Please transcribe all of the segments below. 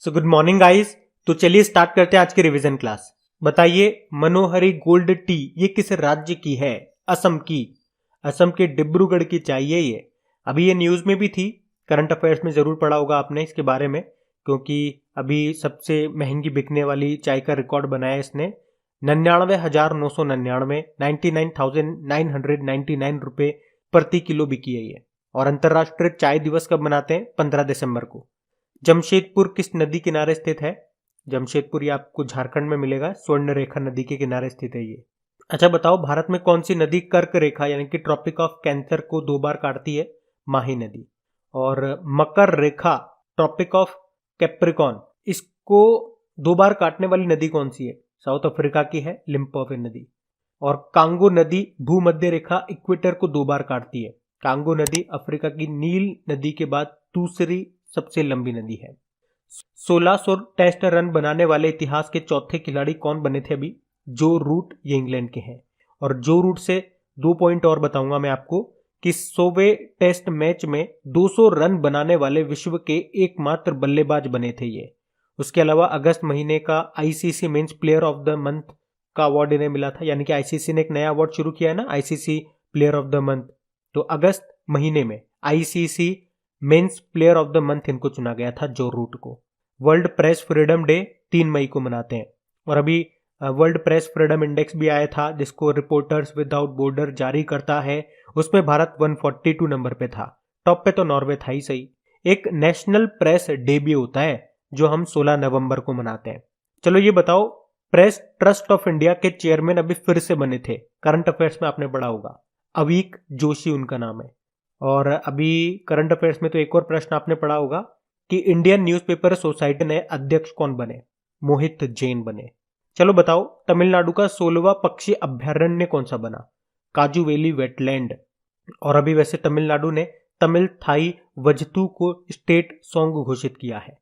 So good morning guys. तो चलिए start करते हैं आज की रिवीजन क्लास। बताइए मनोहरी गोल्ड टी ये किस राज्य की है? असम की। असम के डिब्रूगढ़ की चाहिए ये। अभी ये न्यूज में भी थी, करंट अफेयर्स में जरूर पढ़ा होगा आपने इसके बारे में, क्योंकि अभी सबसे महंगी बिकने वाली चाय का रिकॉर्ड बनाया इसने। 99,999 99,999 रुपए प्रति किलो बिकी है ये। और अंतर्राष्ट्रीय चाय दिवस कब मनाते हैं? 15 दिसंबर को। जमशेदपुर किस नदी किनारे स्थित है? जमशेदपुर ये आपको झारखंड में मिलेगा, स्वर्ण रेखा नदी के किनारे स्थित है ये। अच्छा बताओ, भारत में कौन सी नदी कर्क रेखा यानी कि ट्रॉपिक ऑफ कैंसर को 2 बार काटती है? माही नदी। और मकर रेखा ट्रॉपिक ऑफ कैप्रिकॉन इसको 2 बार काटने वाली नदी कौन सी है? साउथ अफ्रीका की है लिम्पोपो नदी। और कांगो नदी भूमध्य रेखा इक्वेटर को 2 बार काटती है। कांगो नदी अफ्रीका की नील नदी के बाद दूसरी सबसे लंबी नदी है। 1600 टेस्ट रन बनाने वाले इतिहास के चौथे खिलाड़ी कौन बने थे अभी? जो रूट, ये इंग्लैंड के हैं। और जो रूट से 2 पॉइंट और बताऊंगा मैं आपको कि 100वें टेस्ट मैच में 200 रन बनाने वाले विश्व के एकमात्र बल्लेबाज बने थे ये। उसके अलावा अगस्त महीने का ICC men's player of the month का अवार्ड इन्हें मिला था, यानी कि आईसीसी ने एक नया अवार्ड शुरू किया है ना, ICC player of the month. तो अगस्त महीने में ICC men's player of the month इनको चुना गया था, जो रूट को। वर्ल्ड प्रेस फ्रीडम डे 3 मई को मनाते हैं। और अभी वर्ल्ड प्रेस फ्रीडम इंडेक्स भी आया था, जिसको रिपोर्टर्स विदाउट बॉर्डर जारी करता है। उसमें भारत 142 नंबर पे था। टॉप पे तो नॉर्वे था ही सही। एक नेशनल प्रेस डे भी होता है जो हम 16 नवंबर को मनाते हैं। चलो ये बताओ, प्रेस ट्रस्ट ऑफ इंडिया के चेयरमैन अभी फिर से बने थे, करंट अफेयर्स में आपने पढ़ा होगा। अवीक जोशी उनका नाम है। और अभी करंट अफेयर्स में तो एक और प्रश्न आपने पढ़ा होगा कि इंडियन न्यूज़पेपर सोसाइटी ने अध्यक्ष कौन बने? मोहित जैन बने। चलो बताओ, तमिलनाडु का 16वां पक्षी अभ्यारण्य कौन सा बना? काजू वैली वेटलैंड। और अभी वैसे तमिलनाडु ने तमिल थाई वजतू को स्टेट सॉन्ग घोषित किया है।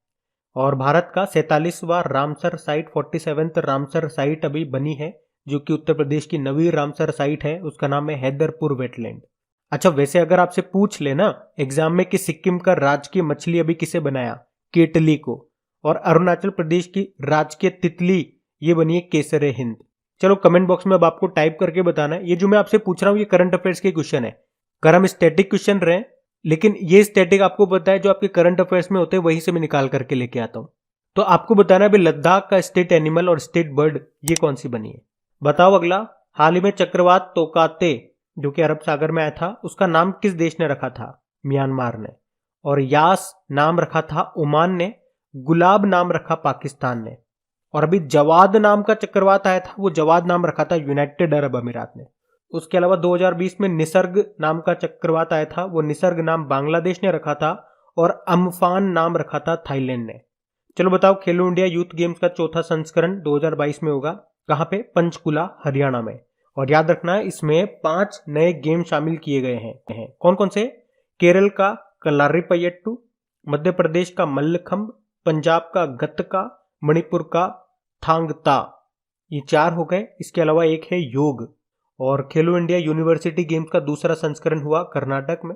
और भारत का 47वां Ramsar site 47th Ramsar site अभी बनी है, जो कि उत्तर प्रदेश की नवी रामसर साइट है। उसका नाम है हैदरपुर वेटलैंड। अच्छा वैसे अगर आपसे पूछ लेना एग्जाम में कि सिक्किम का राजकीय मछली अभी किसे बनाया? केटली को। और अरुणाचल प्रदेश की राजकीय तितली ये बनी है केसर हिंद। चलो कमेंट बॉक्स में अब आपको टाइप करके बताना है। ये जो मैं आपसे पूछ रहा हूँ ये करंट अफेयर्स के क्वेश्चन है। अगर हम स्टैटिक क्वेश्चन रहे, लेकिन ये स्टैटिक आपको पता है जो आपके करंट अफेयर्स में होते हैं वहीं से मैं निकाल करके लेके आता हूँ। तो आपको बताना है लद्दाख का स्टेट एनिमल और स्टेट बर्ड ये कौन सी बनी है? बताओ अगला। हाल ही में चक्रवात तोकाते जो कि अरब सागर में आया था, उसका नाम किस देश ने रखा था? म्यांमार ने। और यास नाम रखा था ओमान ने। गुलाब नाम रखा पाकिस्तान ने। और अभी जवाद नाम का चक्रवात आया था, वो जवाद नाम रखा था यूनाइटेड अरब अमीरात ने। उसके अलावा 2020 में निसर्ग नाम का चक्रवात आया था, वो निसर्ग नाम बांग्लादेश ने रखा था। और अम्फान नाम रखा था थाईलैंड ने। चलो बताओ, खेलो इंडिया यूथ गेम्स का चौथा संस्करण 2022 में होगा कहां पे? पंचकुला हरियाणा में। और याद रखना है इसमें 5 नए गेम शामिल किए गए हैं। कौन कौन से? केरल का कलारीपयट्टू, मध्य प्रदेश का मल्लखंब, पंजाब का गतका, मणिपुर का थांगता। ये 4 हो गए। इसके अलावा एक है योग। और खेलो इंडिया यूनिवर्सिटी गेम्स का दूसरा संस्करण हुआ कर्नाटक में।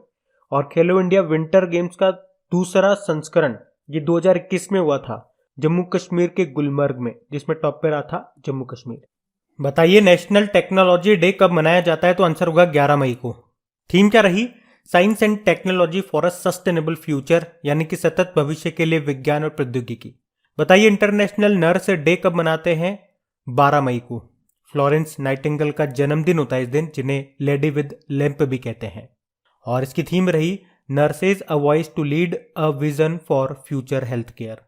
और खेलो इंडिया विंटर गेम्स का दूसरा संस्करण ये 2021 में हुआ था जम्मू कश्मीर के गुलमर्ग में, जिसमें टॉप पे रहा था जम्मू कश्मीर। बताइए नेशनल टेक्नोलॉजी डे कब मनाया जाता है? तो आंसर होगा 11 मई को। थीम क्या रही? Science and technology for a sustainable future, यानी कि सतत भविष्य के लिए विज्ञान और प्रौद्योगिकी। बताइए इंटरनेशनल नर्स डे कब मनाते हैं? 12 मई को। फ्लोरेंस नाइटिंगेल का जन्मदिन होता है इस दिन, जिन्हें लेडी विद लैंप भी कहते हैं। और इसकी थीम रही nurses a voice to lead a vision for future health care.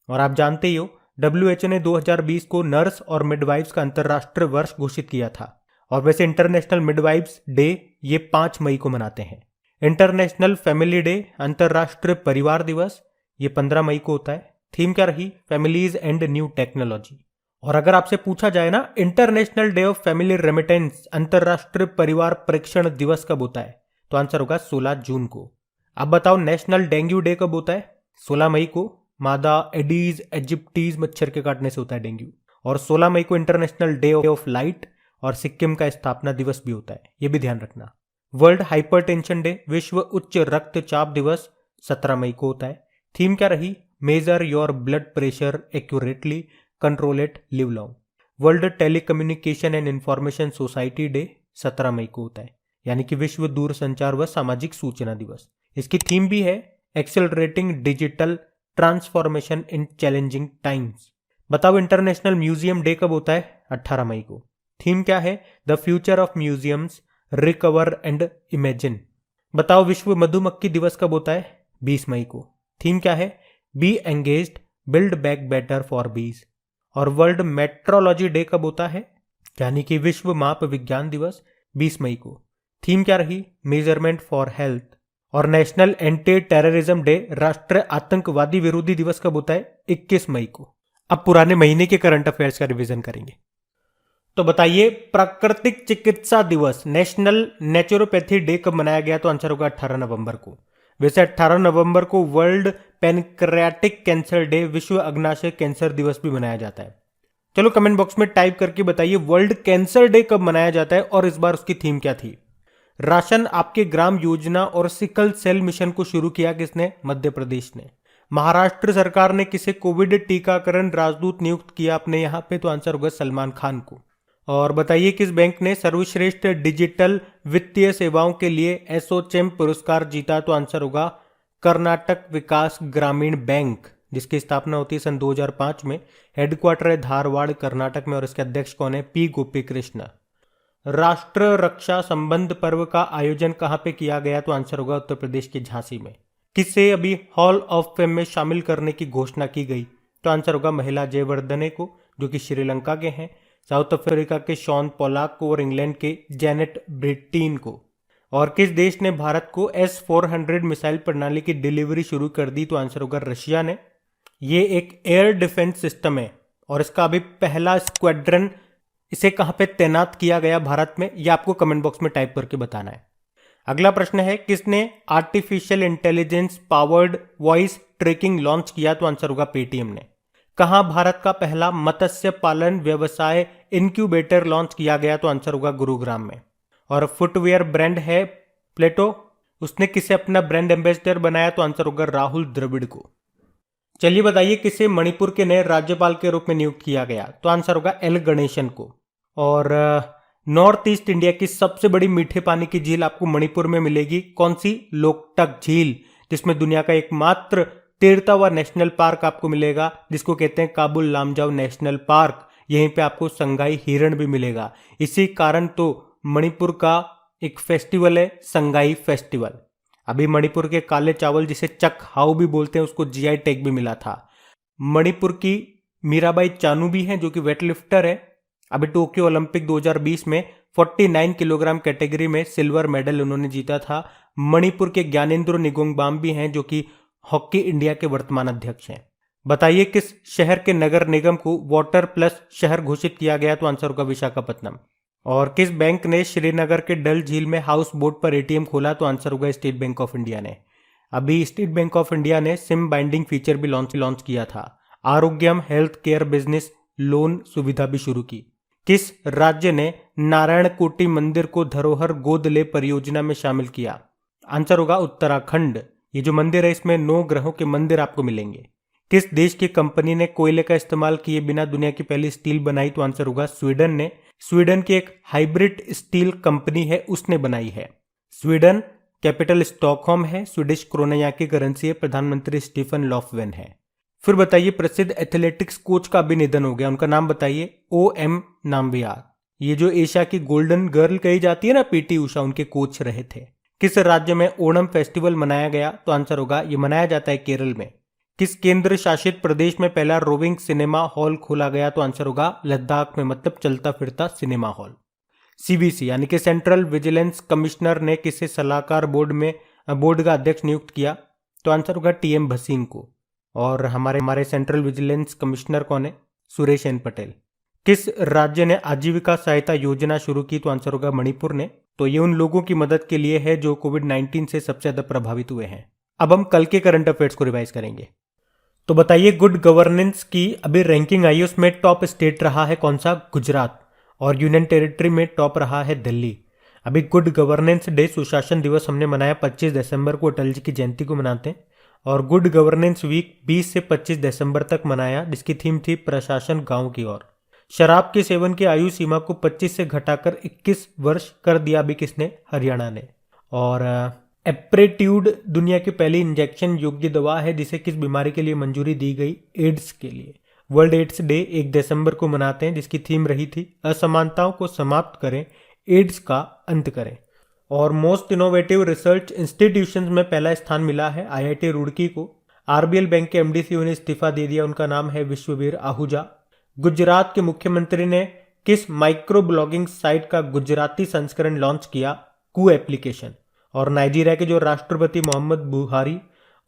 और आप जानते ही हो WHO ने 2020 को नर्स और मिडवाइफ्स का अंतर्राष्ट्रीय वर्ष घोषित किया था। और वैसे इंटरनेशनल मिडवाइफ्स डे ये 5 मई को मनाते हैं। इंटरनेशनल फैमिली डे अंतर्राष्ट्रीय परिवार दिवस ये 15 मई को होता है। थीम क्या रही? Families and new technology. और अगर आपसे पूछा जाए ना international day of family remittance अंतर्राष्ट्रीय परिवार प्रेक्षण दिवस कब होता है? तो आंसर होगा 16 जून को। अब बताओ नेशनल डेंगू डे कब होता है? 16 मई को। मादा एडीज इजिप्टीज मच्छर के काटने से होता है डेंगू। और 16 मई को इंटरनेशनल डे ऑफ लाइट और सिक्किम का स्थापना दिवस भी होता है, ये भी ध्यान रखना। वर्ल्ड हाइपरटेंशन डे विश्व उच्च रक्तचाप दिवस 17 मई को होता है। थीम क्या रही? Major your blood pressure accurately, control it, live long. World telecommunication and information society day 17 मई को होता है, यानी कि विश्व दूरसंचार व सामाजिक सूचना दिवस। इसकी थीम भी है accelerating digital transformation in challenging times. बताओ इंटरनेशनल म्यूजियम डे कब होता है? 18 मई को। थीम क्या है? The future of museums, recover and imagine. बताओ विश्व मधुमक्खी दिवस कब होता है? 20 मई को। थीम क्या है? Bee engaged, build back better for bees. और वर्ल्ड मेट्रोलॉजी डे कब होता है? यानी कि विश्व माप विज्ञान दिवस 20 मई को। थीम क्या रही? Measurement for health. और नेशनल एंटी टेररिज्म डे, राष्ट्रीय आतंकवादी विरोधी दिवस कब होता है? 21 मई को। अब पुराने महीने के करंट अफेयर्स का रिवीजन करेंगे। तो बताइए प्राकृतिक चिकित्सा दिवस, नेशनल नेचुरोपैथी डे कब मनाया गया? तो आंसर होगा 18 नवंबर को। वैसे 18 नवंबर को वर्ल्ड पैनक्रियाटिक कैंसर डे, विश्व अग्नाशय कैंसर दिवस भी मनाया जाता है। चलो कमेंट बॉक्स में टाइप करके बताइए वर्ल्ड कैंसर डे कब मनाया जाता है और इस बार उसकी थीम क्या थी। राशन आपके ग्राम योजना और सिकल सेल मिशन को शुरू किया किसने? मध्य प्रदेश ने। महाराष्ट्र सरकार ने किसे कोविड टीकाकरण राजदूत नियुक्त किया अपने यहां पे? तो आंसर होगा सलमान खान को। और बताइए किस बैंक ने सर्वश्रेष्ठ डिजिटल वित्तीय सेवाओं के लिए एसोचैम पुरस्कार जीता? तो आंसर होगा कर्नाटक विकास ग्रामीण बैंक, जिसकी स्थापना होती है सन 2005 में। हेडक्वार्टर है धारवाड़ कर्नाटक में और इसके अध्यक्ष कौन है? पी गोपी कृष्ण। राष्ट्र रक्षा संबंध पर्व का आयोजन कहां पे किया गया? तो आंसर होगा उत्तर प्रदेश के झांसी में। किसे अभी हॉल ऑफ फेम में शामिल करने की घोषणा की गई? तो आंसर होगा महिला जयवर्धने को, जो कि श्रीलंका के हैं, साउथ अफ्रीका के शॉन पोलाक को और इंग्लैंड के जेनेट ब्रिटीन को। और किस देश ने भारत को S-400 मिसाइल प्रणाली की डिलीवरी शुरू कर दी? तो आंसर होगा रशिया ने। ये एक एयर डिफेंस सिस्टम है और इसका अभी पहला स्क्वाड्रन इसे कहां पे तैनात किया गया भारत में, यह आपको कमेंट बॉक्स में टाइप करके बताना है। अगला प्रश्न है किसने artificial intelligence powered voice tracking launch किया? तो आंसर होगा पेटीएम ने। कहां भारत का पहला मत्स्य पालन व्यवसाय इनक्यूबेटर लॉन्च किया गया? तो आंसर होगा गुरुग्राम में। और फुटवेयर ब्रांड है प्लेटो, उसने किसे अपना ब्रांड एम्बेसडर बनाया? तो आंसर होगा राहुल द्रविड़ को। चलिए बताइए किसे मणिपुर के नए राज्यपाल के रूप में नियुक्त किया गया? तो आंसर होगा एल गणेशन को। और नॉर्थ ईस्ट इंडिया की सबसे बड़ी मीठे पानी की झील आपको मणिपुर में मिलेगी। कौन सी? लोकटक झील, जिसमें दुनिया का एकमात्र तैरता नेशनल पार्क आपको मिलेगा, जिसको कहते हैं काबुल लामजाओ नेशनल पार्क। यहीं पे आपको संगाई हिरण भी मिलेगा। इसी कारण तो मणिपुर का एक फेस्टिवल है संगाई फेस्टिवल। अभी मणिपुर के काले चावल, जिसे चक हाउ भी बोलते हैं, उसको जीआई टैग भी मिला था। मणिपुर की मीराबाई चानू भी हैं, जो कि वेटलिफ्टर है। अभी टोक्यो ओलंपिक 2020 में 49 किलोग्राम कैटेगरी में सिल्वर मेडल उन्होंने जीता था। मणिपुर के ज्ञानेंद्र निगोंगबाम भी हैं, जो कि हॉकी इंडिया के वर्तमान अध्यक्ष हैं। बताइए किस शहर के नगर निगम को वाटर प्लस शहर घोषित किया गया? तो आंसर होगा विशाखापट्टनम। और किस बैंक ने श्रीनगर के डल झील में हाउस बोट पर एटीएम खोला? तो आंसर होगा स्टेट बैंक ऑफ इंडिया ने। अभी स्टेट बैंक ऑफ इंडिया ने सिम बाइंडिंग फीचर भी लॉन्च किया था। आरोग्यम हेल्थ केयर बिजनेस लोन सुविधा भी शुरू की। किस राज्य ने नारायणकोटि मंदिर को धरोहर गोद ले परियोजना में शामिल किया? आंसर होगा उत्तराखंड। ये जो मंदिर है इसमें 9 ग्रहों के मंदिर आपको मिलेंगे। किस देश की कंपनी ने कोयले का इस्तेमाल किए बिना दुनिया की पहली स्टील बनाई? तो आंसर होगा स्वीडन ने। स्वीडन की एक हाइब्रिड स्टील कंपनी है, उसने बनाई है। स्वीडन कैपिटल स्टॉकहोम है, स्वीडिश क्रोना यहाँ की करेंसी है, प्रधानमंत्री स्टीफन लॉफवेन है। फिर बताइए प्रसिद्ध एथलेटिक्स कोच का भी निधन हो गया, उनका नाम बताइए। OM नाम्बियार। ये जो एशिया की गोल्डन गर्ल कही जाती है ना, PT उषा, उनके कोच रहे थे। किस राज्य में ओणम फेस्टिवल मनाया गया? तो आंसर होगा ये मनाया जाता है केरल में। किस केंद्र शासित प्रदेश में पहला रोविंग सिनेमा हॉल खोला गया? तो आंसर होगा लद्दाख में, मतलब चलता फिरता सिनेमा हॉल। CVC यानी कि सेंट्रल विजिलेंस कमिश्नर ने किसे सलाहकार बोर्ड का अध्यक्ष नियुक्त किया? तो आंसर होगा TM भसीन को। और हमारे सेंट्रल विजिलेंस कमिश्नर कौन है? सुरेश एन पटेल। किस राज्य ने आजीविका सहायता योजना शुरू की? तो आंसर होगा मणिपुर ने। तो ये उन लोगों की मदद के लिए है जो कोविड-19 से सबसे ज्यादा प्रभावित हुए हैं। अब हम कल के करंट अफेयर्स को रिवाइज करेंगे। तो बताइए गुड गवर्नेंस की अभी रैंकिंग आई है, उसमें टॉप स्टेट रहा है कौन सा? गुजरात। और यूनियन टेरिटरी में टॉप रहा है दिल्ली। अभी गुड गवर्नेंस डे सुशासन दिवस हमने मनाया 25 दिसंबर को, अटल जी की जयंती को मनाते हैं। और गुड गवर्नेंस वीक 20 से 25 दिसंबर तक मनाया, जिसकी थीम थी प्रशासन गांव की ओर। शराब के सेवन की आयु सीमा को 25 से घटाकर 21 वर्ष कर दिया भी किसने? हरियाणा ने। और एप्रेट्यूड दुनिया की पहली इंजेक्शन योग्य दवा है जिसे किस बीमारी के लिए मंजूरी दी गई? एड्स के लिए। वर्ल्ड एड्स डे 1 दिसंबर को मनाते हैं, जिसकी थीम रही थी असमानताओं को समाप्त करें, एड्स का अंत करें। और मोस्ट इनोवेटिव रिसर्च इंस्टीट्यूशंस में पहला स्थान मिला है आईआईटी रुड़की को। आरबीएल बैंक के एमडी ने इस्तीफा दे दिया, उनका नाम है विश्ववीर आहूजा। गुजरात के मुख्यमंत्री ने किस माइक्रो ब्लॉगिंग साइट का गुजराती संस्करण लॉन्च किया? कू एप्लीकेशन। और नाइजीरिया के जो राष्ट्रपति मोहम्मद बुहारी,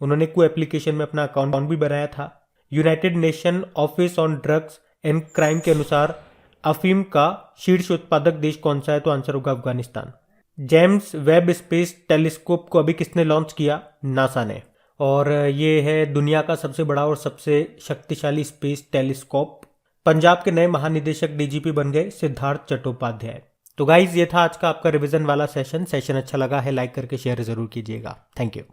उन्होंने कू एप्लीकेशन में अपना अकाउंट भी बनाया था। United nation office on drugs and crime के अनुसार अफीम का शीर्ष उत्पादक देश कौन सा है? तो आंसर होगा Afghanistan. James Webb space telescope को अभी किसने लॉन्च किया? नासा ने। और ये है दुनिया का सबसे बड़ा और सबसे शक्तिशाली स्पेस टेलीस्कोप। पंजाब के नए महानिदेशक डीजीपी बन गए सिद्धार्थ चट्टोपाध्याय। तो गाइज ये था आज का आपका रिवीजन वाला सेशन अच्छा लगा है लाइक करके शेयर जरूर कीजिएगा। Thank you.